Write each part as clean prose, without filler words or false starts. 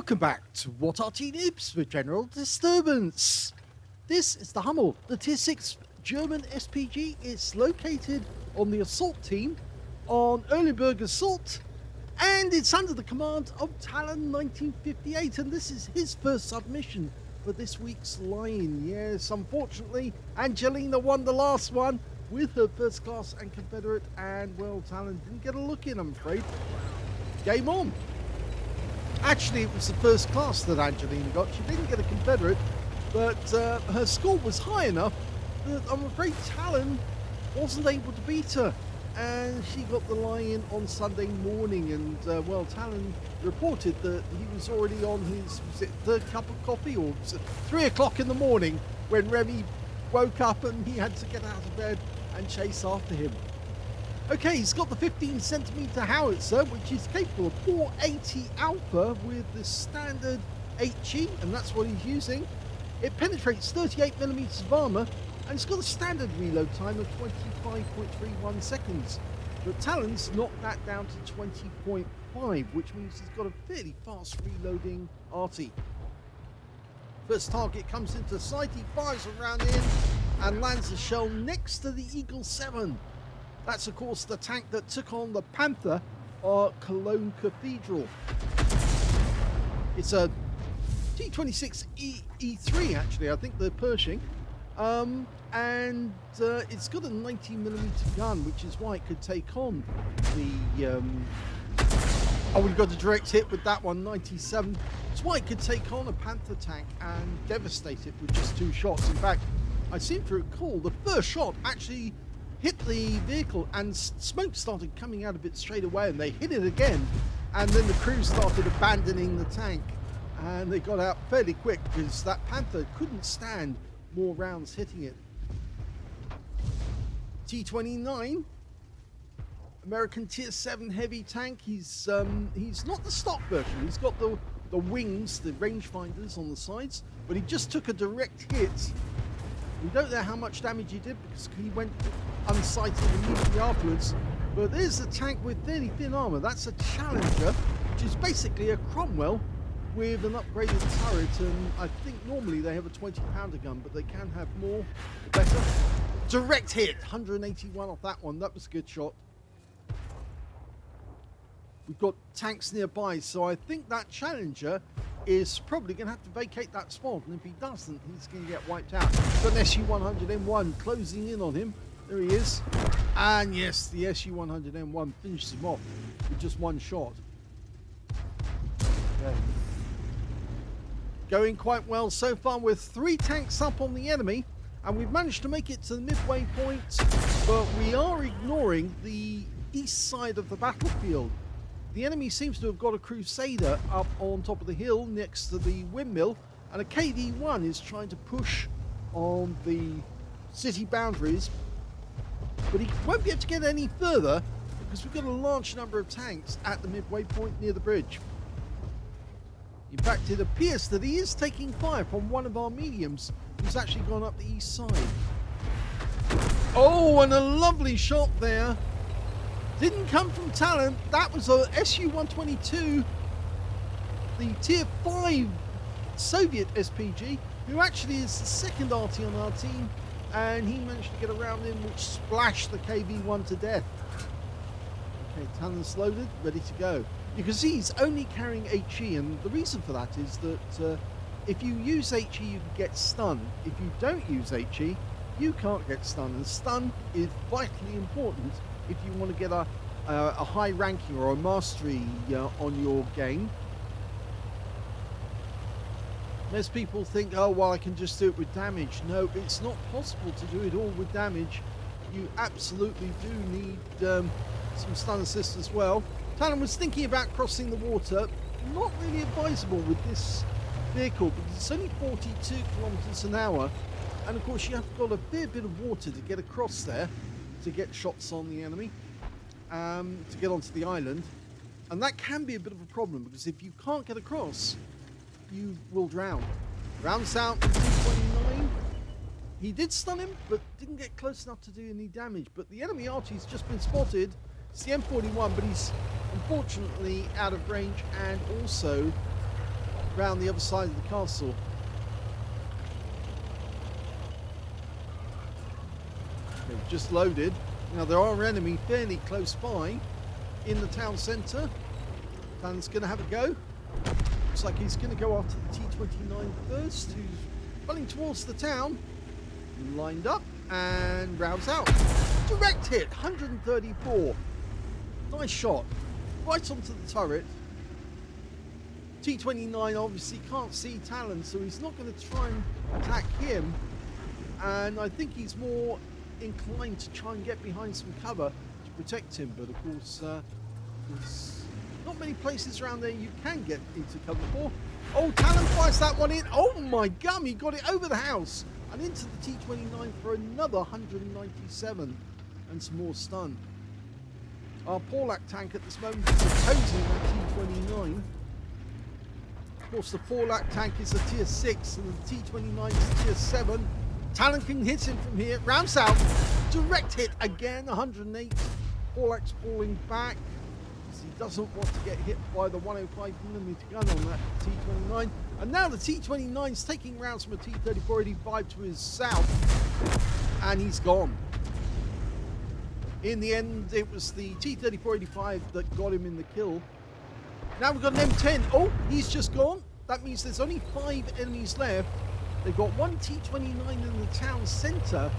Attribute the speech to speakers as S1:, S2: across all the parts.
S1: Welcome back to What Arty Noobs for General Disturbance. This is the Hummel, the Tier 6 German SPG. It's located on the assault team on Erlenberg Assault, and it's under the command of talon1958, and this is his first submission for this week's line. Yes, unfortunately, Angelina won the last one with her first class and Confederate, and well, Talon didn't get a look in, I'm afraid. Game on. Actually, it was the first class that Angelina got. She didn't get a Confederate, but her score was high enough that I'm afraid Talon wasn't able to beat her. And she got the lie-in on Sunday morning, and well, Talon reported that he was already on his third cup of coffee, or was it 3 o'clock in the morning when Remy woke up and he had to get out of bed and chase after him. Okay, he's got the 15cm howitzer, which is capable of 480 alpha with the standard HE, and that's what he's using. It penetrates 38mm of armor, and it's got a standard reload time of 25.31 seconds. But Talon's knocked that down to 20.5, which means he's got a fairly fast reloading Arty. First target comes into sight, he fires a round in and lands a shell next to the Eagle 7. That's, of course, the tank that took on the Panther or Cologne Cathedral. It's a T26 E3, actually, I think they're Pershing. And it's got a 90mm gun, which is why it could take on the... oh, we've got a direct hit with that one, 97. It's why it could take on a Panther tank and devastate it with just 2 shots. In fact, I seem to recall the first shot actually hit the vehicle and smoke started coming out of it straight away, and they hit it again, and then the crew started abandoning the tank, and they got out fairly quick because that Panther couldn't stand more rounds hitting it. T29, American Tier 7 heavy tank. He's not the stock version. He's got the wings, the rangefinders on the sides, but he just took a direct hit. We don't know how much damage he did because he went unsighted immediately afterwards. But there's a tank with fairly thin armor. That's a Challenger, which is basically a Cromwell with an upgraded turret. And I think normally they have a 20-pounder gun, but they can have more, the better. Direct hit, 181 off that one. That was a good shot. We've got tanks nearby, so I think that Challenger is probably going to have to vacate that spot, and if he doesn't, he's going to get wiped out. Got an SU-100M1 closing in on him. There he is. And yes, the SU-100M1 finishes him off with just 1 shot. Okay. Going quite well so far with 3 tanks up on the enemy, and we've managed to make it to the midway point, but we are ignoring the east side of the battlefield. The enemy seems to have got a Crusader up on top of the hill next to the windmill, and a KV-1 is trying to push on the city boundaries, but he won't be able to get any further because we've got a large number of tanks at the midway point near the bridge. In fact, it appears that he is taking fire from one of our mediums who's actually gone up the east side. Oh, and a lovely shot there. Didn't come from Talon. That was a Su-122, the Tier 5 Soviet SPG, who actually is the second Arty on our team, and he managed to get a round in which splashed the KV-1 to death. Okay, Talon's loaded, ready to go. You can see he's only carrying HE, and the reason for that is that if you use HE, you can get stun. If you don't use HE, you can't get stun, and stun is vitally important if you want to get a high ranking or a mastery on your game. Most people think, oh, well, I can just do it with damage. No, it's not possible to do it all with damage. You absolutely do need some stun assist as well. Talon was thinking about crossing the water. Not really advisable with this vehicle because it's only 42 kilometers an hour. And of course, you have got a fair bit of water to get across there to get shots on the enemy, to get onto the island, and that can be a bit of a problem because if you can't get across, you will drown. Rounds out in 229. He did stun him, but didn't get close enough to do any damage. But the enemy Arty's just been spotted. It's the M41, but he's unfortunately out of range and also round the other side of the castle. They've just loaded. Now there are enemy fairly close by in the town centre. Talon's going to have a go. Looks like he's going to go after the T-29 first, who's running towards the town. Lined up and rounds out. Direct hit, 134. Nice shot. Right onto the turret. T-29 obviously can't see Talon, so he's not going to try and attack him. And I think he's more inclined to try and get behind some cover to protect him. But of course, there's not many places around there you can get into cover for. Oh, Talon fires that one in. Oh my gum, he got it over the house and into the T-29 for another 197 and some more stun. Our Porlac tank at this moment is opposing that T-29. Of course, the Porlac tank is a tier 6 and the T-29 is a tier 7. Talon can hit him from here. Rounds out. Direct hit again, 108. Porlac's falling back. He doesn't want to get hit by the 105mm gun on that T-29. And now the T-29 is taking rounds from a T-3485 to his south. And he's gone. In the end, it was the T-3485 that got him in the kill. Now we've got an M10. Oh, he's just gone. That means there's only 5 enemies left. They've got one T-29 in the town centre.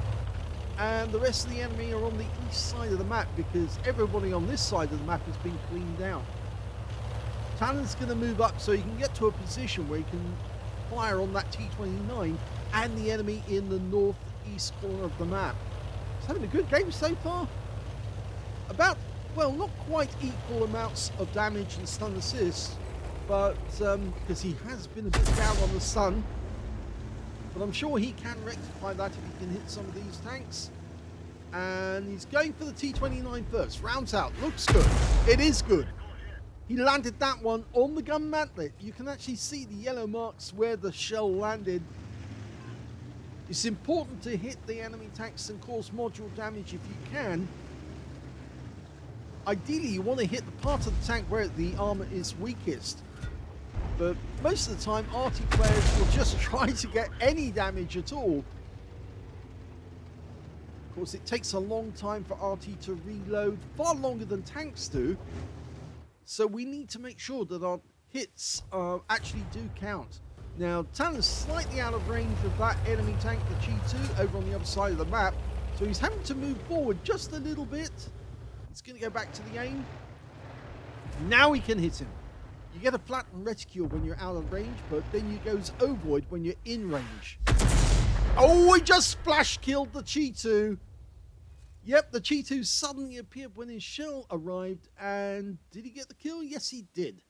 S1: And the rest of the enemy are on the east side of the map because everybody on this side of the map has been cleaned out. Talon's going to move up so he can get to a position where he can fire on that T-29 and the enemy in the northeast corner of the map. He's having a good game so far. About, well, not quite equal amounts of damage and stun assists, but because he has been a bit down on the stun. But I'm sure he can rectify that if he can hit some of these tanks. And he's going for the T-29 first. Rounds out. Looks good. It is good. He landed that one on the gun mantlet. You can actually see the yellow marks where the shell landed. It's important to hit the enemy tanks and cause module damage if you can. Ideally, you want to hit the part of the tank where the armor is weakest. But most of the time, Arty players will just try to get any damage at all. Of course, it takes a long time for Arty to reload, far longer than tanks do. So we need to make sure that our hits actually do count. Now, Talon's slightly out of range of that enemy tank, the G2, over on the other side of the map. So he's having to move forward just a little bit. He's going to go back to the aim. Now he can hit him. You get a flattened reticule when you're out of range, but then you goes ovoid when you're in range. Oh, he just splash killed the G2. Yep, the G2 suddenly appeared when his shell arrived. And did he get the kill? Yes, he did.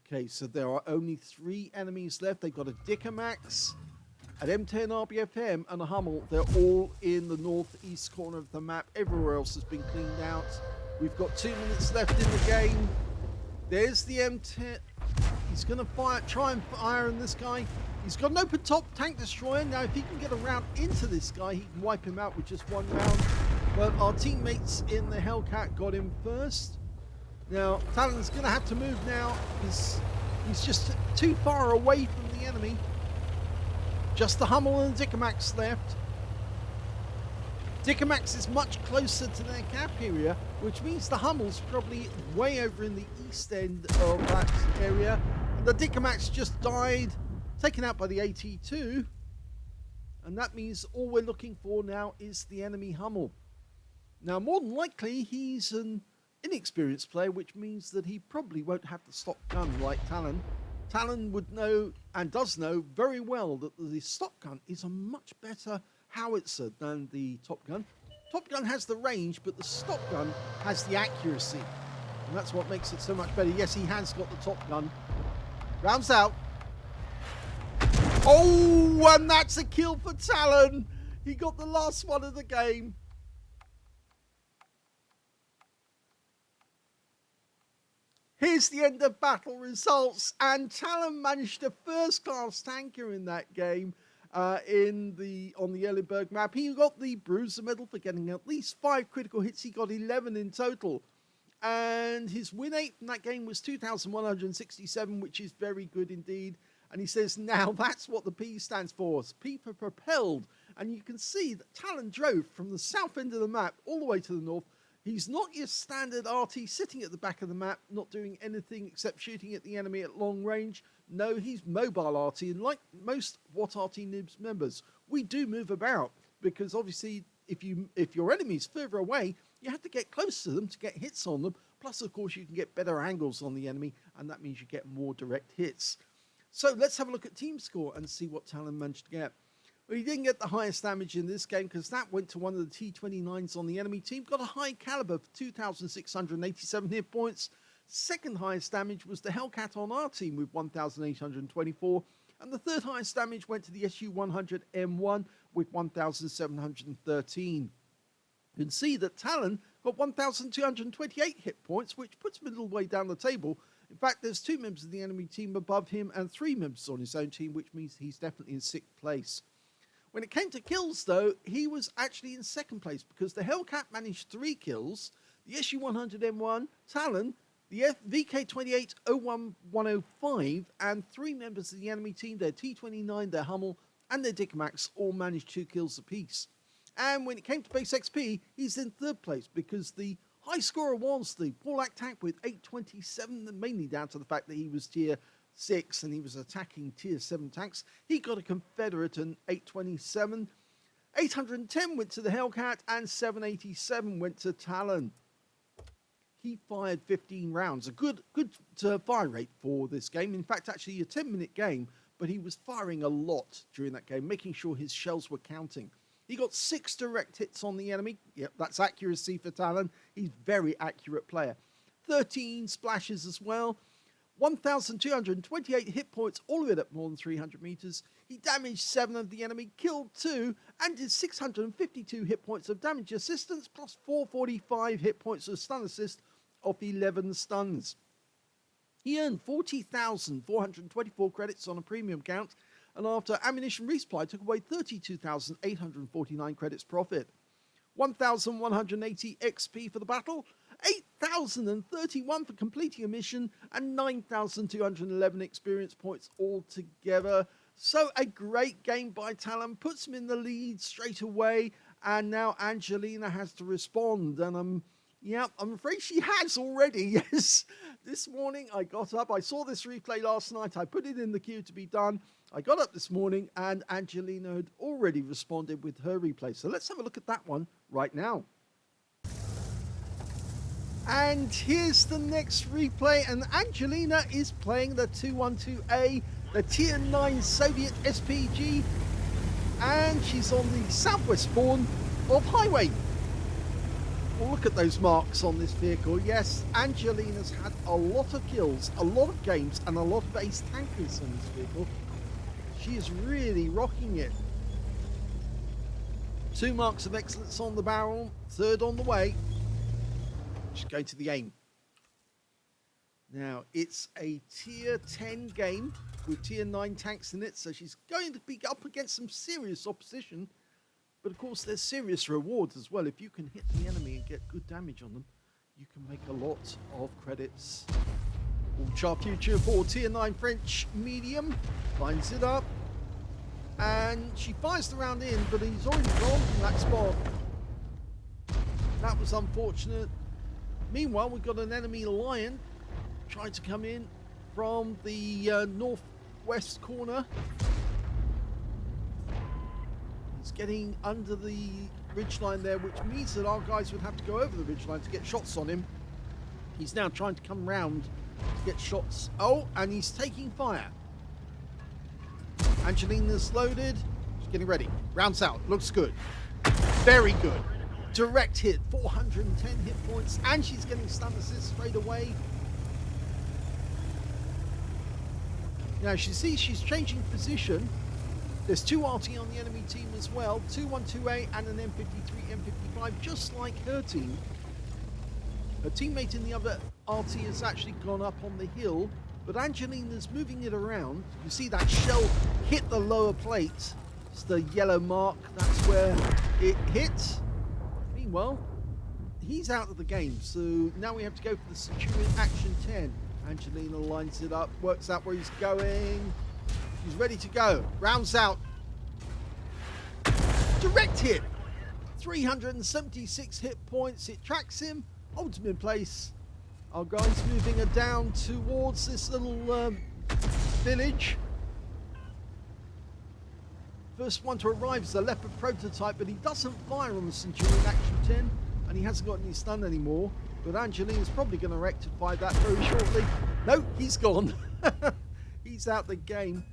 S1: Okay, so there are only 3 enemies left. They've got a Dickermax, an M10 RBFM, and a Hummel. They're all in the northeast corner of the map. Everywhere else has been cleaned out. We've got 2 minutes left in the game. There's the M10. He's going to try and fire on this guy. He's got an open top tank destroyer. Now, if he can get a round into this guy, he can wipe him out with just 1 round. But our teammates in the Hellcat got him first. Now, Talon's going to have to move now. He's just too far away from the enemy. Just the Hummel and the Dickermax left. Dickermax is much closer to their cap area, which means the Hummel's probably way over in the east end of that area. And the Dickermax just died, taken out by the AT2. And that means all we're looking for now is the enemy Hummel. Now, more than likely, he's an inexperienced player, which means that he probably won't have the stock gun like Talon. Talon would know, and does know very well, that the stock gun is a much better howitzer than the Top Gun. Top Gun has the range, but the stock gun has the accuracy. And that's what makes it so much better. Yes, he has got the Top Gun. Rounds out. Oh, and that's a kill for Talon. He got the last one of the game. Here's the end of battle results, and Talon managed a first-class tanker in that game on the Erlenberg map. He got the Bruiser medal for getting at least 5 critical hits. He got 11 in total. And his win rate from that game was 2,167, which is very good indeed. And he says, now that's what the P stands for. P for propelled. And you can see that Talon drove from the south end of the map all the way to the north. He's not your standard Arty sitting at the back of the map, not doing anything except shooting at the enemy at long range. No, he's mobile Arty. And like most What Arty Noobs members, we do move about. Because obviously, if your enemy's further away, you have to get close to them to get hits on them. Plus, of course, you can get better angles on the enemy, and that means you get more direct hits. So let's have a look at team score and see what Talon managed to get. Well, he didn't get the highest damage in this game because that went to one of the T29s on the enemy team. Got a high caliber for 2,687 hit points. Second highest damage was the Hellcat on our team with 1,824. And the third highest damage went to the SU-100M1 with 1,713. You can see that Talon got 1,228 hit points, which puts him a little way down the table. In fact, there's 2 members of the enemy team above him and 3 members on his own team, which means he's definitely in 6th place. When it came to kills, though, he was actually in 2nd place because the Hellcat managed 3 kills, the SU-100M1, Talon, the VK28-01105, and 3 members of the enemy team, their T29, their Hummel, and their Dicmax, all managed 2 kills apiece. And when it came to base XP, he's in 3rd place because the high scorer was the Porlac tank with 827, mainly down to the fact that he was tier 6 and he was attacking tier 7 tanks. He got a Confederate and 827. 810 went to the Hellcat and 787 went to Talon. He fired 15 rounds, a good fire rate for this game. In fact, actually a 10-minute game, but he was firing a lot during that game, making sure his shells were counting. He got 6 direct hits on the enemy. Yep, that's accuracy for Talon. He's a very accurate player. 13 splashes as well. 1,228 hit points, all of it at more than 300 meters. He damaged 7 of the enemy, killed 2, and did 652 hit points of damage assistance, plus 445 hit points of stun assist of 11 stuns. He earned 40,424 credits on a premium count, and after ammunition resupply took away 32,849 credits profit. 1,180 XP for the battle, 8,031 for completing a mission, and 9,211 experience points altogether. So a great game by Talon, puts him in the lead straight away, and now Angelina has to respond, and I'm afraid she has already, yes. This morning I got up, I saw this replay last night, I put it in the queue to be done. I got up this morning and Angelina had already responded with her replay. So let's have a look at that one right now. And here's the next replay, and Angelina is playing the 212A, the tier 9 Soviet SPG, and she's on the southwest spawn of Highway. Well, look at those marks on this vehicle. Yes, Angelina's had a lot of kills, a lot of games, and a lot of ace tankers on this vehicle. She is really rocking it. 2 marks of excellence on the barrel, 3rd on the way. She's going to the aim. Now, it's a tier 10 game with tier 9 tanks in it, so she's going to be up against some serious opposition. But of course, there's serious rewards as well. If you can hit the enemy and get good damage on them, you can make a lot of credits. All Char Future for tier 9 French medium. Lines it up. And she fires the round in, but he's already gone from that spot. That was unfortunate. Meanwhile, we've got an enemy Lion trying to come in from the northwest corner. He's getting under the ridgeline there, which means that our guys would have to go over the ridgeline to get shots on him. He's now trying to come round to get shots. Oh, and he's taking fire. Angelina's loaded. She's getting ready. Rounds out. Looks good. Very good. Direct hit. 410 hit points. And she's getting stun assist straight away. Now, she sees she's changing position. There's 2 Arty on the enemy team as well. 212A and an M53, M55, just like her team. Her teammate in the other Arty has actually gone up on the hill. But Angelina's moving it around. You see that shell hit the lower plate. It's the yellow mark. That's where it hit. Meanwhile, he's out of the game. So now we have to go for the Centurion Action 10. Angelina lines it up, works out where he's going. She's ready to go. Rounds out. Direct hit. 376 hit points. It tracks him. Holds him in place. Our guy's moving her down towards this little village. First one to arrive is the Leopard prototype, but he doesn't fire on the Centurion Action 10, and he hasn't got any stun anymore. But Angelina's probably going to rectify that very shortly. No, he's gone. He's out the game.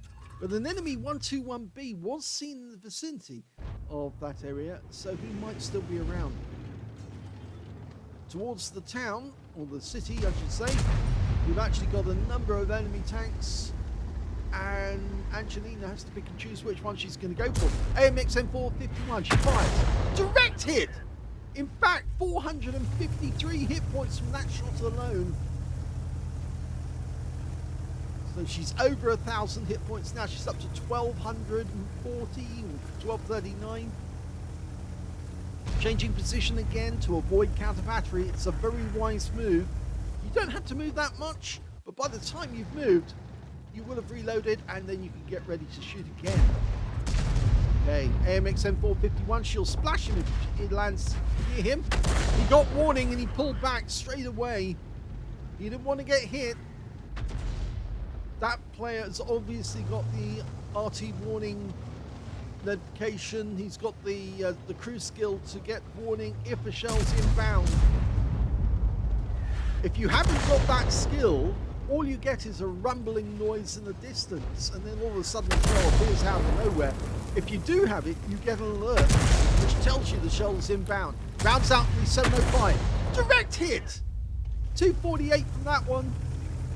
S1: But an enemy 121B was seen in the vicinity of that area, so he might still be around. Towards the town, or the city I should say, we've actually got a number of enemy tanks, and Angelina has to pick and choose which one she's going to go for. AMX-M451, she fires. Direct hit! In fact, 453 hit points from that shot alone. So she's over 1,000 hit points now. She's up to 1,240, 1,239. Changing position again to avoid counter battery. It's a very wise move. You don't have to move that much, but by the time you've moved, you will have reloaded, and then you can get ready to shoot again. Okay, AMX-M451, she'll splash him if it lands near him. He got warning and he pulled back straight away. He didn't want to get hit. That player has obviously got the Arty warning notification. He's got the crew skill to get warning if a shell's inbound. If you haven't got that skill, all you get is a rumbling noise in the distance, and then all of a sudden the shell appears out of nowhere. If you do have it, you get an alert which tells you the shell is inbound. Rounds out the 705. Direct hit! 248 from that one.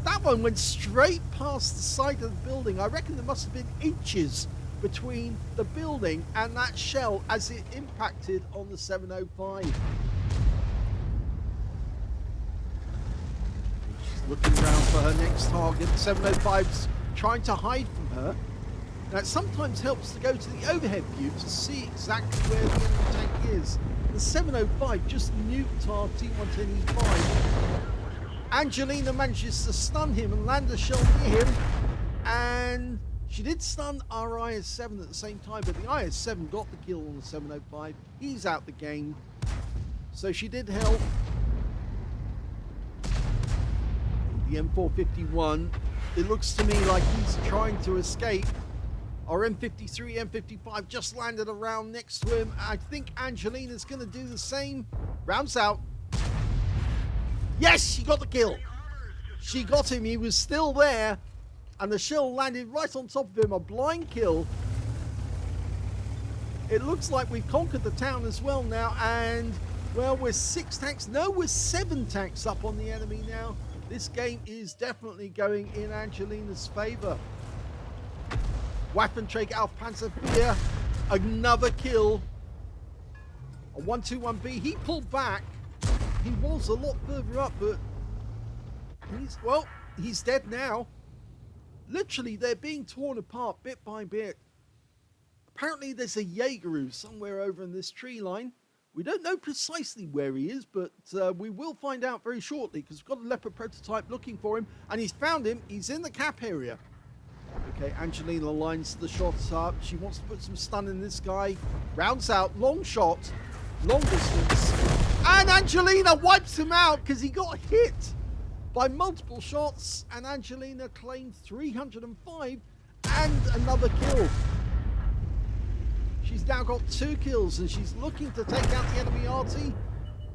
S1: That one went straight past the side of the building. I reckon there must have been inches between the building and that shell as it impacted on the 705. She's looking around for her next target. The 705's trying to hide from her. Now, it sometimes helps to go to the overhead view to see exactly where the enemy tank is. The 705 just nuked our T-110E5. Angelina manages to stun him and land a shell near him, and she did stun our IS-7 at the same time, but the IS-7 got the kill on the 705. He's out the game, so she did help. The M451, it looks to me like he's trying to escape. Our M53, M55 just landed around next to him. I think Angelina's going to do the same. Rounds out. Yes, she got the kill. She got him. He was still there, and the shell landed right on top of him. A blind kill. It looks like we've conquered the town as well now, and, well, we're 6 tanks. No, we're 7 tanks up on the enemy now. This game is definitely going in Angelina's favor. Waffenträger auf Panzervier, another kill. A 121B, he pulled back. He was a lot further up, but he's dead now. Literally, they're being torn apart bit by bit. Apparently, there's a Jaegeru somewhere over in this tree line. We don't know precisely where he is, but we will find out very shortly, because we've got a Leopard prototype looking for him, and he's found him. He's in the cap area. Okay, Angelina lines the shots up. She wants to put some stun in this guy. Rounds out, long shot, long distance. And Angelina wipes him out because he got hit by multiple shots. And Angelina claimed 305 and another kill. She's now got 2 kills and she's looking to take out the enemy Arty.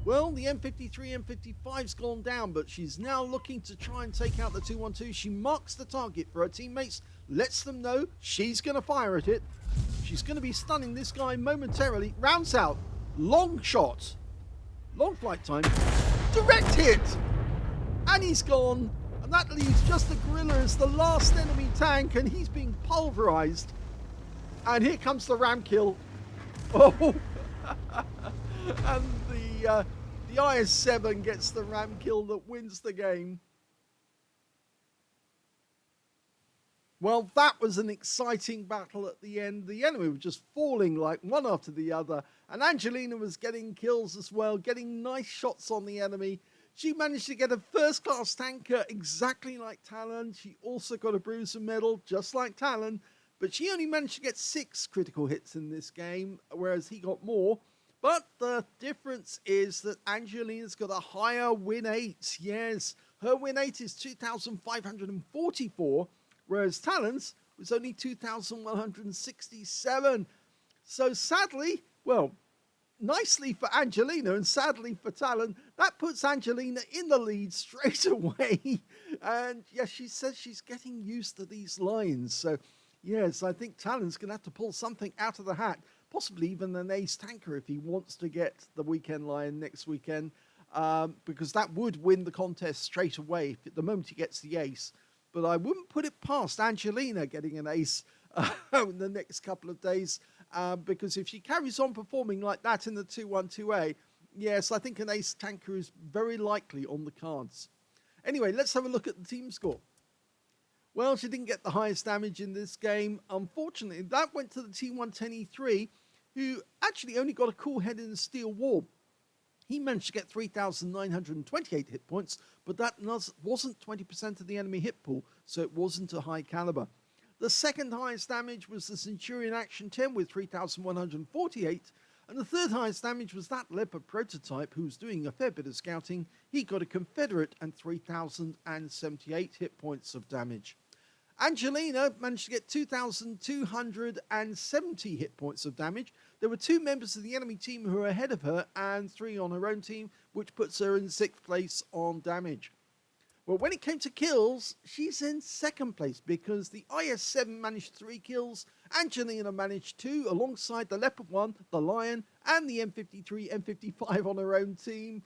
S1: Well, the M53, M55's gone down, but she's now looking to try and take out the 212. She marks the target for her teammates, lets them know she's going to fire at it. She's going to be stunning this guy momentarily. Rounds out, long shot, long flight time, direct hit, and he's gone. And that leaves just the gorilla as the last enemy tank, and he's being pulverized. And here comes the ram kill. Oh, and the IS-7 gets the ram kill that wins the game. Well, that was an exciting battle at the end. The enemy were just falling like one after the other, and Angelina was getting kills as well, getting nice shots on the enemy. She managed to get a first-class tanker exactly like Talon. She also got a bruiser medal just like Talon, but she only managed to get 6 critical hits in this game, whereas he got more. But the difference is that Angelina's got a higher win 8. Yes, her win 8 is 2,544, whereas Talon's was only 2,167. So sadly, well, nicely for Angelina and sadly for Talon, that puts Angelina in the lead straight away. And yes, she says she's getting used to these lines. So yes, I think Talon's going to have to pull something out of the hat, possibly even an ace tanker if he wants to get the weekend lion next weekend, because that would win the contest straight away if, the moment he gets the ace. But I wouldn't put it past Angelina getting an ace in the next couple of days, because if she carries on performing like that in the 212A, yes, I think an ace tanker is very likely on the cards. Anyway, let's have a look at the team score. Well, she didn't get the highest damage in this game. Unfortunately, that went to the T110E3, who actually only got a cool head in the steel wall. He managed to get 3,928 hit points, but that wasn't 20% of the enemy hit pool, so it wasn't a high caliber. The second highest damage was the Centurion Action 10 with 3,148, and the third highest damage was that Leopard prototype who was doing a fair bit of scouting. He got a Confederate and 3,078 hit points of damage. Angelina managed to get 2,270 hit points of damage. There were 2 members of the enemy team who were ahead of her and 3 on her own team, which puts her in 6th place on damage. Well, when it came to kills, she's in 2nd place because the IS-7 managed 3 kills, Angelina managed 2 alongside the Leopard 1, the Lion, and the M53, M55 on her own team.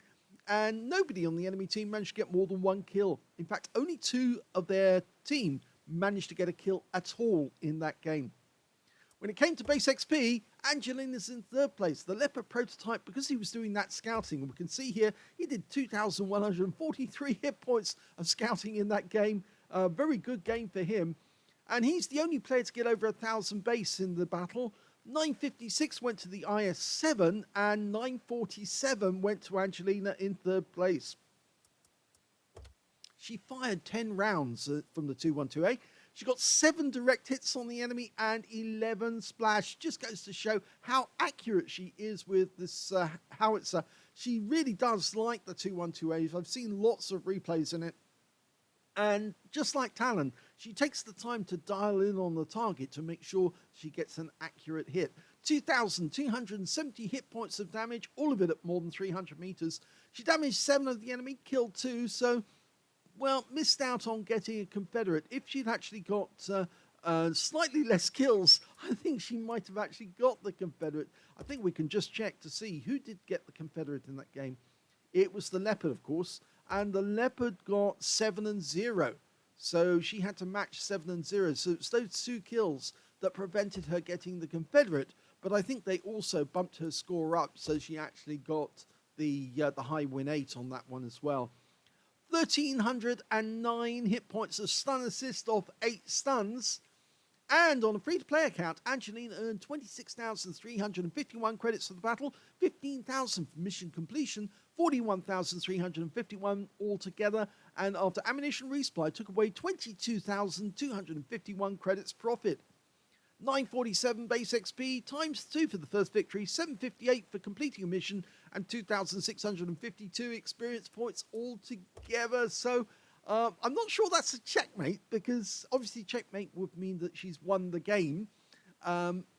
S1: And nobody on the enemy team managed to get more than 1 kill. In fact, only 2 of their team managed to get a kill at all in that game. When it came to base XP, Angelina's in 3rd place. The Leopard prototype, because he was doing that scouting, we can see here, he did 2,143 hit points of scouting in that game. A very good game for him. And he's the only player to get over 1,000 base in the battle. 956 went to the IS-7 and 947 went to Angelina in 3rd place. She fired 10 rounds from the 212A. She got 7 direct hits on the enemy and 11 splash. Just goes to show how accurate she is with this howitzer. She really does like the 212As. I've seen lots of replays in it. And just like Talon, she takes the time to dial in on the target to make sure she gets an accurate hit. 2,270 hit points of damage, all of it at more than 300 meters. She damaged 7 of the enemy, killed 2, so, well, missed out on getting a Confederate. If she'd actually got slightly less kills, I think she might have actually got the Confederate. I think we can just check to see who did get the Confederate in that game. It was the Leopard, of course, and the Leopard got 7 and 0. So she had to match 7 and 0. So it's those 2 kills that prevented her getting the Confederate, but I think they also bumped her score up, so she actually got the high win 8 on that one as well. 1,309 hit points of stun assist off 8 stuns. And on a free-to-play account, Angelina earned 26,351 credits for the battle, 15,000 for mission completion, 41,351 altogether, and after ammunition resupply took away 22,251 credits profit. 947 base XP times 2 for the first victory, 758 for completing a mission, and 2,652 experience points altogether. So I'm not sure that's a checkmate, because obviously checkmate would mean that she's won the game.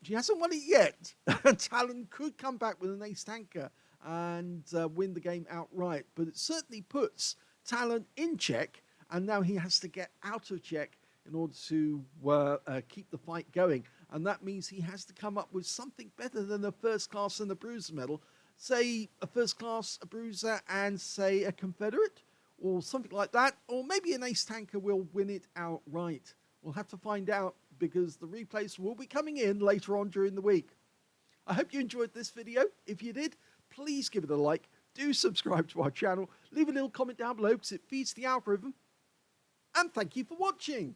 S1: She hasn't won it yet. Talon could come back with an ace tanker and win the game outright, but it certainly puts Talon in check, and now he has to get out of check in order to keep the fight going. And that means he has to come up with something better than a first class and a bruiser medal. Say a first class, a bruiser, and say a Confederate, or something like that. Or maybe an ace tanker will win it outright. We'll have to find out, because the replays will be coming in later on during the week. I hope you enjoyed this video. If you did, please give it a like. Do subscribe to our channel. Leave a little comment down below, because it feeds the algorithm. And thank you for watching.